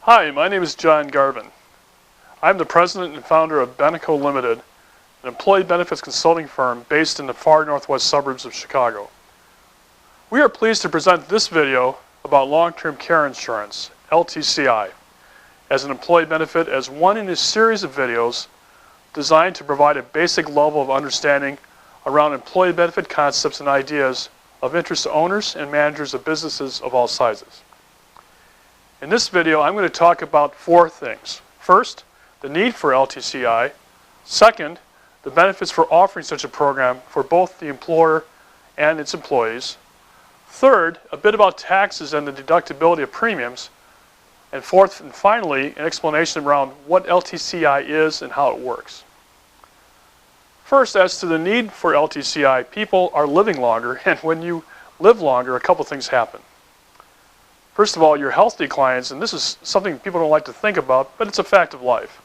Hi, my name is John Garvin. I'm the president and founder of benicoltd, an employee benefits consulting firm based in the far northwest suburbs of Chicago. We are pleased to present this video about long-term care insurance, LTCI, as an employee benefit as one in a series of videos designed to provide a basic level of understanding around employee benefit concepts and ideas of interest to owners and managers of businesses of all sizes. In this video, I'm going to talk about four things. First, the need for LTCI. Second, the benefits for offering such a program for both the employer and its employees. Third, a bit about taxes and the deductibility of premiums. And fourth and finally, an explanation around what LTCI is and how it works. First, as to the need for LTCI, people are living longer, and when you live longer, a couple things happen. First of all, your health declines, and this is something people don't like to think about, but it's a fact of life.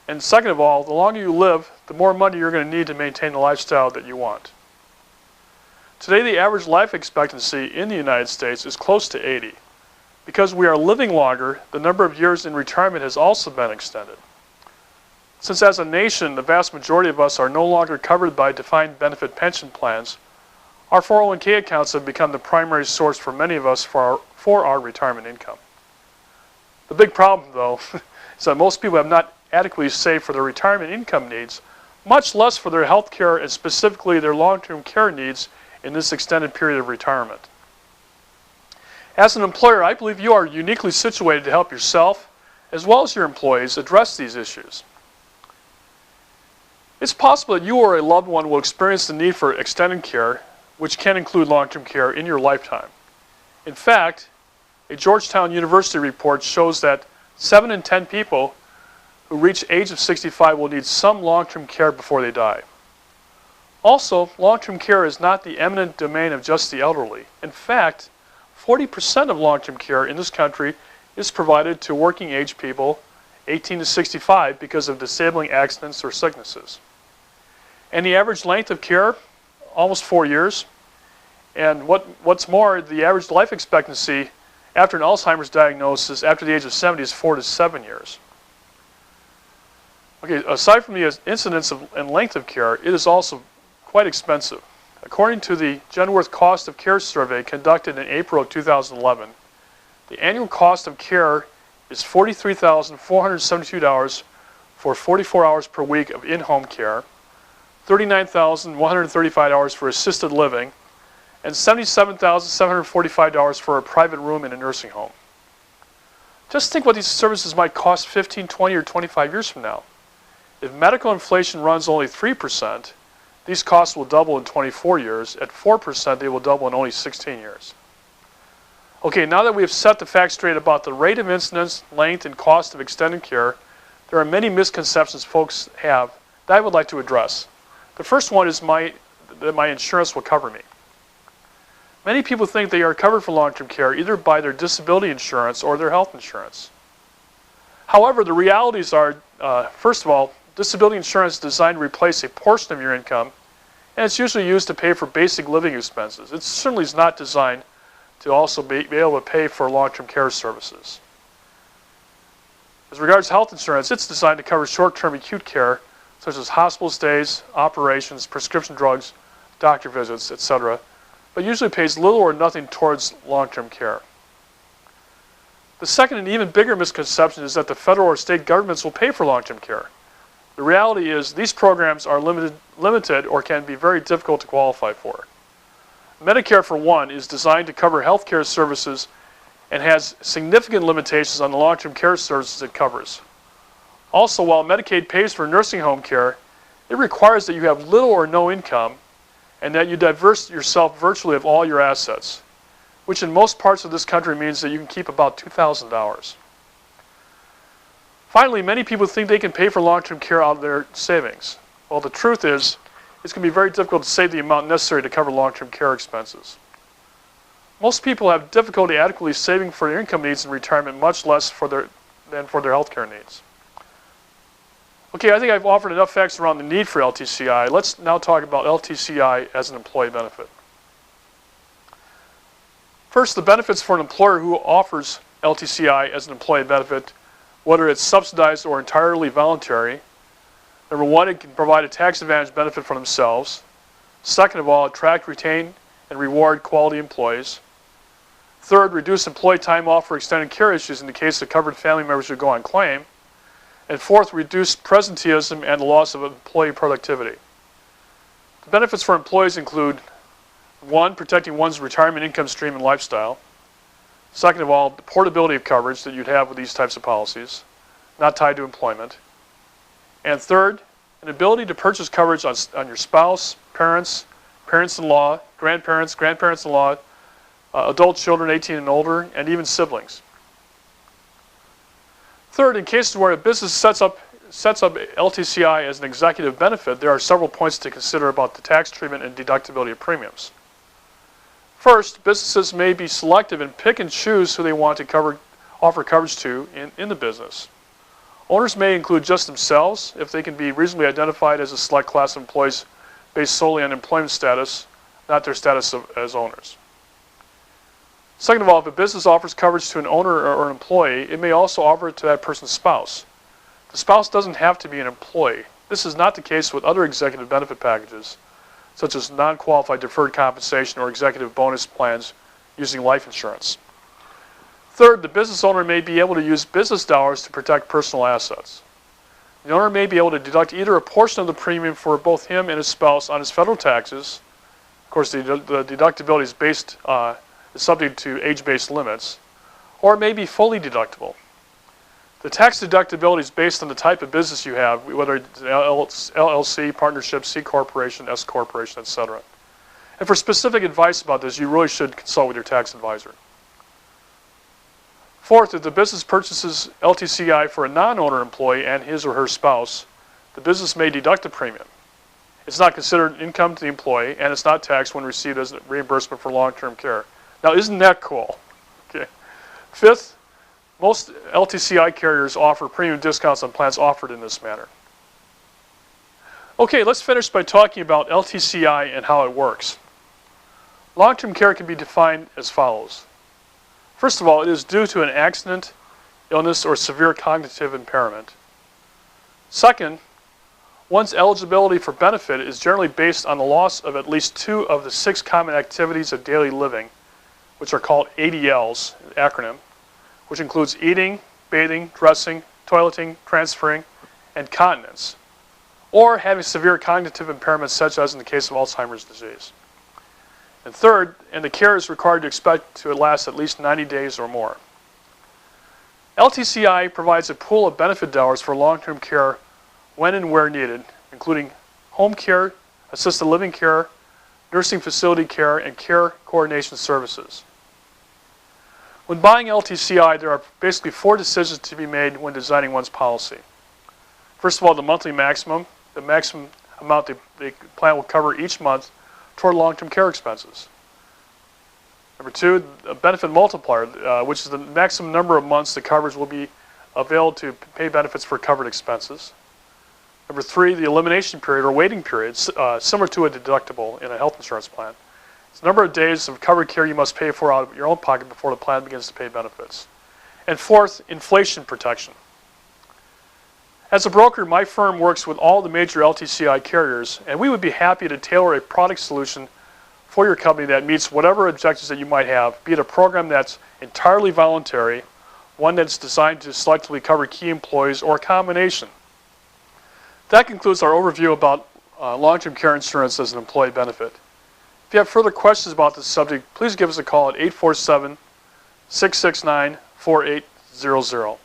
And second of all, the longer you live, the more money you're going to need to maintain the lifestyle that you want. Today, the average life expectancy in the United States is close to 80. Because we are living longer, the number of years in retirement has also been extended. Since as a nation, the vast majority of us are no longer covered by defined benefit pension plans, our 401k accounts have become the primary source for many of us for our retirement income. The big problem, though, is that most people have not adequately saved for their retirement income needs, much less for their health care and specifically their long-term care needs in this extended period of retirement. As an employer, I believe you are uniquely situated to help yourself, as well as your employees, address these issues. It's possible that you or a loved one will experience the need for extended care, which can include long-term care, in your lifetime. In fact, a Georgetown University report shows that 7 in 10 people who reach the age of 65 will need some long-term care before they die. Also, long-term care is not the eminent domain of just the elderly. In fact, 40% of long-term care in this country is provided to working-age people 18 to 65 because of disabling accidents or sicknesses. And the average length of care, almost 4 years. And what's more, the average life expectancy after an Alzheimer's diagnosis after the age of 70 is 4 to 7 years. Okay, aside from the incidence and length of care, it is also quite expensive. According to the Genworth Cost of Care Survey conducted in April of 2011, the annual cost of care is $43,472 for 44 hours per week of in-home care, $39,135 for assisted living, and $77,745 for a private room in a nursing home. Just think what these services might cost 15, 20, or 25 years from now. If medical inflation runs only 3%, these costs will double in 24 years. At 4%, they will double in only 16 years. Okay, now that we have set the facts straight about the rate of incidence, length, and cost of extended care, there are many misconceptions folks have that I would like to address. The first one is that my insurance will cover me. Many people think they are covered for long-term care either by their disability insurance or their health insurance. However, the realities are, first of all, disability insurance is designed to replace a portion of your income, and it's usually used to pay for basic living expenses. It certainly is not designed to also be able to pay for long-term care services. As regards health insurance, it's designed to cover short-term acute care, such as hospital stays, operations, prescription drugs, doctor visits, etc., but usually pays little or nothing towards long-term care. The second and even bigger misconception is that the federal or state governments will pay for long-term care. The reality is these programs are limited or can be very difficult to qualify for. Medicare, for one, is designed to cover health care services and has significant limitations on the long-term care services it covers. Also, while Medicaid pays for nursing home care, it requires that you have little or no income and that you divest yourself virtually of all your assets, which in most parts of this country means that you can keep about $2,000. Finally, many people think they can pay for long-term care out of their savings. Well, the truth is, it's going to be very difficult to save the amount necessary to cover long-term care expenses. Most people have difficulty adequately saving for their income needs in retirement, much less than for their health care needs. Okay, I think I've offered enough facts around the need for LTCI. Let's now talk about LTCI as an employee benefit. First, the benefits for an employer who offers LTCI as an employee benefit, whether it's subsidized or entirely voluntary. Number one, it can provide a tax advantage benefit for themselves. Second of all, attract, retain, and reward quality employees. Third, reduce employee time off for extended care issues in the case of covered family members who go on claim. And fourth, reduce presenteeism and the loss of employee productivity. The benefits for employees include, one, protecting one's retirement income stream and lifestyle. Second of all, the portability of coverage that you'd have with these types of policies, not tied to employment. And third, an ability to purchase coverage on your spouse, parents, parents-in-law, grandparents, grandparents-in-law, adult children 18 and older, and even siblings. Third, in cases where a business sets up LTCI as an executive benefit, there are several points to consider about the tax treatment and deductibility of premiums. First, businesses may be selective and pick and choose who they want to offer coverage to in the business. Owners may include just themselves if they can be reasonably identified as a select class of employees based solely on employment status, not their status as owners. Second of all, if a business offers coverage to an owner or an employee, it may also offer it to that person's spouse. The spouse doesn't have to be an employee. This is not the case with other executive benefit packages, such as non-qualified deferred compensation or executive bonus plans using life insurance. Third, the business owner may be able to use business dollars to protect personal assets. The owner may be able to deduct either a portion of the premium for both him and his spouse on his federal taxes. Of course, the deductibility is subject to age-based limits, or it may be fully deductible. The tax deductibility is based on the type of business you have, whether it's an LLC, partnership, C corporation, S corporation, etc. And for specific advice about this, you really should consult with your tax advisor. Fourth, if the business purchases LTCI for a non-owner employee and his or her spouse, the business may deduct a premium. It's not considered income to the employee, and it's not taxed when received as reimbursement for long-term care. Now, isn't that cool? Okay. Fifth, most LTCI carriers offer premium discounts on plans offered in this manner. Okay, let's finish by talking about LTCI and how it works. Long-term care can be defined as follows. First of all, it is due to an accident, illness, or severe cognitive impairment. Second, one's eligibility for benefit is generally based on the loss of at least 2 of the 6 common activities of daily living, which are called ADLs, an acronym, which includes eating, bathing, dressing, toileting, transferring, and continence, or having severe cognitive impairments such as in the case of Alzheimer's disease. And third, and the care is required to expect to last at least 90 days or more. LTCI provides a pool of benefit dollars for long-term care when and where needed, including home care, assisted living care, nursing facility care, and care coordination services. When buying LTCI, there are basically 4 decisions to be made when designing one's policy. First of all, the monthly maximum, the maximum amount the plan will cover each month toward long-term care expenses. Number 2, a benefit multiplier, which is the maximum number of months the coverage will be available to pay benefits for covered expenses. Number 3, the elimination period or waiting period, similar to a deductible in a health insurance plan. It's the number of days of covered care you must pay for out of your own pocket before the plan begins to pay benefits. And fourth, inflation protection. As a broker, my firm works with all the major LTCI carriers, and we would be happy to tailor a product solution for your company that meets whatever objectives that you might have, be it a program that's entirely voluntary, one that's designed to selectively cover key employees, or a combination. That concludes our overview about long-term care insurance as an employee benefit. If you have further questions about this subject, please give us a call at 847-669-4800.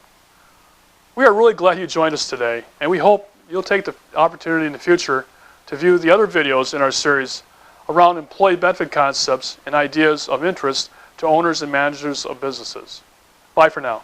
We are really glad you joined us today, and we hope you'll take the opportunity in the future to view the other videos in our series around employee benefit concepts and ideas of interest to owners and managers of businesses. Bye for now.